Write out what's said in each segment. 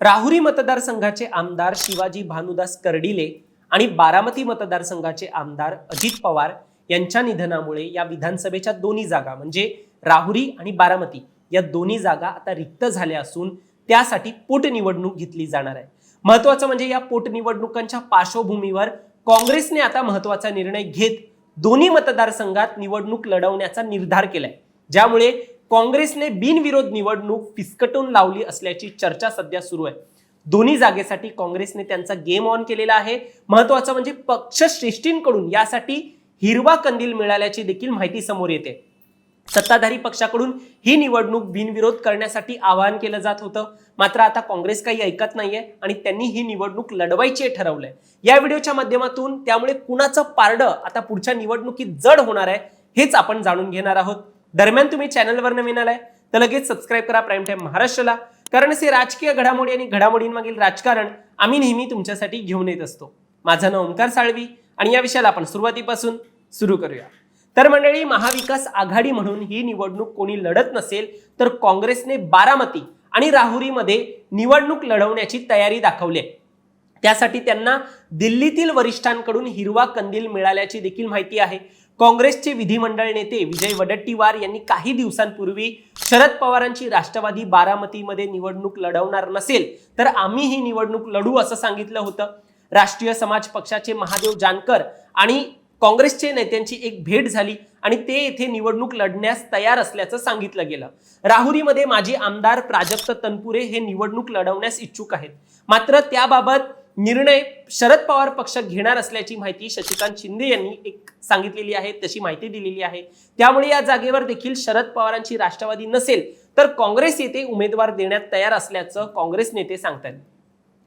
राहुरी मतदारसंघाचे आमदार शिवाजी भानुदास कर्डिले आणि बारामती मतदारसंघाचे आमदार अजित पवार यांच्या निधनामुळे या विधानसभेच्या दोन्ही जागा म्हणजे राहुरी आणि बारामती या दोन्ही जागा आता रिक्त झाल्या असून त्यासाठी पोटनिवडणूक घेतली जाणार आहे। महत्त्वाचं म्हणजे या पोटनिवडणुकांच्या पार्श्वभूमीवर काँग्रेसने आता महत्त्वाचा निर्णय घेत दोन्ही मतदारसंघात निवडणूक लढवण्याचा निर्धार केलाय, ज्यामुळे काँग्रेसने बिनविरोध निवडणूक फिसकटून लावली असल्याची चर्चा सध्या सुरू आहे। दोन्ही जागेसाठी काँग्रेसने त्यांचा गेम ऑन केलेला आहे। महत्त्वाचं म्हणजे पक्षश्रेष्ठींकडून यासाठी हिरवा कंदील मिळाल्याची देखील माहिती समोर येते। सत्ताधारी पक्षाकडून ही निवडणूक बिनविरोध करण्यासाठी आवाहन केलं जात होतं, मात्र आता काँग्रेस काही ऐकत नाहीये आणि त्यांनी ही निवडणूक लढवायची ठरवलंय। या व्हिडिओच्या माध्यमातून त्यामुळे कुणाचं पारडं आता पुढच्या निवडणुकीत जड होणार आहे हेच आपण जाणून घेणार आहोत। दरम्यान तुम्ही चॅनलवर नवीन आलाय तर लगेच सबस्क्राइब करा प्राईम टाइम महाराष्ट्राला, कारण असे राजकीय घडामोडी आणि घडामोडींमागील राजकारण आम्ही नेहमी तुमच्यासाठी घेऊन येत असतो। माझं नाव ओमकार साळवी आणि या विषयाला आपण सुरुवातीपासून सुरू करूया। तर मंडळी, महाविकास आघाडी म्हणून ही निवडणूक कोणी लढत नसेल तर काँग्रेसने बारामती आणि राहुरीमध्ये निवडणूक लढवण्याची तयारी दाखवली आहे। त्यासाठी त्यांना दिल्लीतील वरिष्ठांकडून हिरवा कंदील मिळाल्याची देखील माहिती आहे। काँग्रेसचे विधिमंडळ नेते विजय वडेट्टीवार यांनी काही दिवसांपूर्वी शरद पवारांची राष्ट्रवादी बारामतीमध्ये निवडणूक लढवणार नसेल तर आम्ही ही निवडणूक लढू असं सांगितलं होतं। राष्ट्रीय समाज पक्षाचे महादेव जानकर आणि काँग्रेसचे नेत्यांची एक भेट झाली आणि ते येथे निवडणूक लढण्यास तयार असल्याचं सांगितलं गेलं। राहुरीमध्ये माजी आमदार प्राजक्त तनपुरे हे निवडणूक लढवण्यास इच्छुक आहेत, मात्र त्याबाबत निर्णय शरद पवार पक्ष घेणार असल्याची माहिती शशिकांत शिंदे यांनी एक सांगितलेली आहे, तशी माहिती दिलेली आहे। त्यामुळे या जागेवर देखील शरद पवारांची राष्ट्रवादी नसेल तर काँग्रेस येथे उमेदवार देण्यात तयार असल्याचं काँग्रेस नेते सांगतात।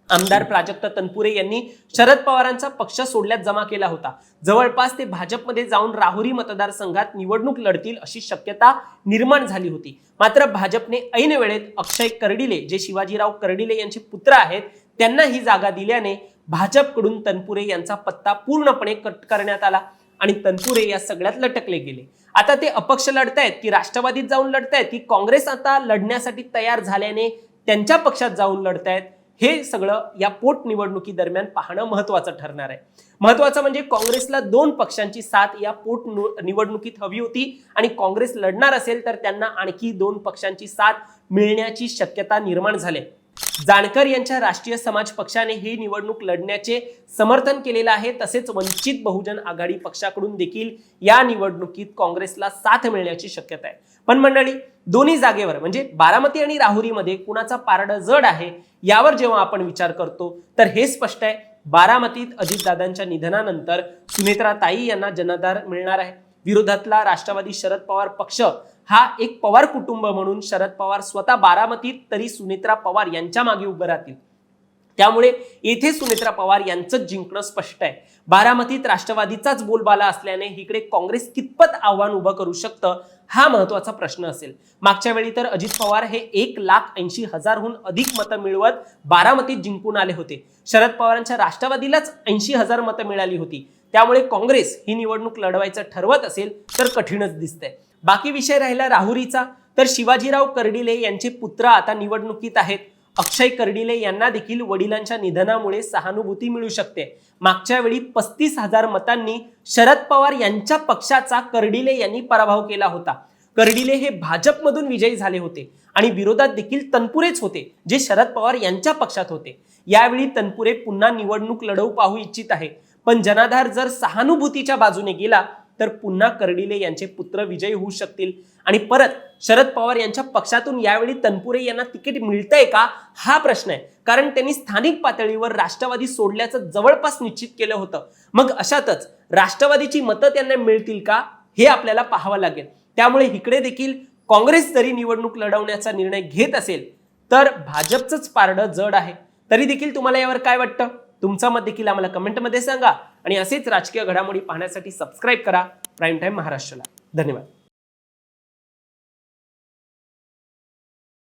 आमदार प्राजक्त तनपुरे यांनी शरद पवारांचा पक्ष सोडल्यात जमा केला होता। जवळपास ते भाजपमध्ये जाऊन राहुरी मतदारसंघात निवडणूक लढतील अशी शक्यता निर्माण झाली होती, मात्र भाजपने ऐन वेळेत अक्षय कर्डिले जे शिवाजीराव कर्डिले यांचे पुत्र आहेत त्यांना ही जागा दिल्याने भाजपकडून तनपुरे यांचा पत्ता पूर्णपणे कट करण्यात आला आणि तनपुरे या सगळ्यात लटकले गेले। आता ते अपक्ष लढतायत की राष्ट्रवादीत जाऊन लढतायत की काँग्रेस आता लढण्यासाठी तयार झाल्याने त्यांच्या पक्षात जाऊन लढतायत, हे सगळं या पोटनिवडणुकी दरम्यान पाहणं महत्त्वाचं ठरणार आहे। महत्त्वाचं म्हणजे काँग्रेसला दोन पक्षांची साथ या निवडणुकीत हवी होती आणि काँग्रेस लढणार असेल तर त्यांना आणखी दोन पक्षांची साथ मिळण्याची शक्यता निर्माण झाली। जानकर यांच्या राष्ट्रीय समाज पक्षाने ही निवडणूक लढण्याचे समर्थन केलेलं आहे, तसेच वंचित बहुजन आघाडी पक्षाकडून देखील या निवडणुकीत काँग्रेसला साथ मिळण्याची शक्यता आहे। पण मंडळी, दोन्ही जागेवर म्हणजे बारामती आणि राहुरीमध्ये कुणाचा पारडं जड आहे यावर जेव्हा आपण विचार करतो तर हे स्पष्ट आहे, बारामतीत अजितदादांच्या निधनानंतर सुनेत्राताई यांना जनाधार मिळणार आहे। विरोधातला राष्ट्रवादी शरद पवार पक्ष हा एक पवार कुटुंब म्हणून शरद पवार स्वतः बारामतीत तरी सुनेत्रा पवार यांच्या मागे उभे राहतील, त्यामुळे येथे सुनेत्रा पवार यांचं जिंकणं स्पष्ट आहे। बारामतीत राष्ट्रवादीचाच बोलबाला असल्याने इकडे काँग्रेस कितपत आव्हान उभं करू शकतं हा महत्त्वाचा प्रश्न असेल। मागच्या वेळी तर अजित पवार हे 1,80,000हून अधिक मतं मिळवत बारामतीत जिंकून आले होते। शरद पवारांच्या राष्ट्रवादीलाच 80,000 मतं मिळाली होती, त्यामुळे काँग्रेस ही निवडणूक लढवायचं ठरवत असेल तर कठीणच दिसतंय। बाकी विषय राहिला राहुरीचा, तर शिवाजीराव कर्डिले यांचे पुत्र आता निवडणुकीत आहेत। अक्षय कर्डिले यांना देखील वडिलांच्या निधनामुळे सहानुभूती मिळू शकते। मागच्या वेळी 35,000 मतांनी शरद पवार यांच्या पक्षाचा कर्डिले यांनी पराभव केला होता। कर्डिले हे भाजपमधून विजयी झाले होते आणि विरोधात देखील तनपुरेच होते जे शरद पवार यांच्या पक्षात होते। यावेळी तनपुरे पुन्हा निवडणूक लढवू पाहू इच्छित आहे, पण जनाधार जर सहानुभूतीच्या बाजूने गेला तर पुन्हा कर्डिले यांचे पुत्र विजयी होऊ शकतील आणि परत शरद पवार यांच्या पक्षातून यावेळी तनपुरे यांना तिकीट मिळतंय का हा प्रश्न आहे, कारण त्यांनी स्थानिक पातळीवर राष्ट्रवादी सोडल्याचं जवळपास निश्चित केलं होतं। मग अशातच राष्ट्रवादीची मतं त्यांना मिळतील का हे आपल्याला पाहावं लागेल। त्यामुळे इकडे देखील काँग्रेस जरी निवडणूक लढवण्याचा निर्णय घेत असेल तर भाजपचंच पारडं जड आहे। तरी देखील तुम्हाला यावर काय वाटतं? तुमचं मत देखील आम्हाला कमेंटमध्ये सांगा आणि असेच राजकीय घडामोडी पाहण्यासाठी सबस्क्राइब करा प्राईम टाइम महाराष्ट्राला। धन्यवाद।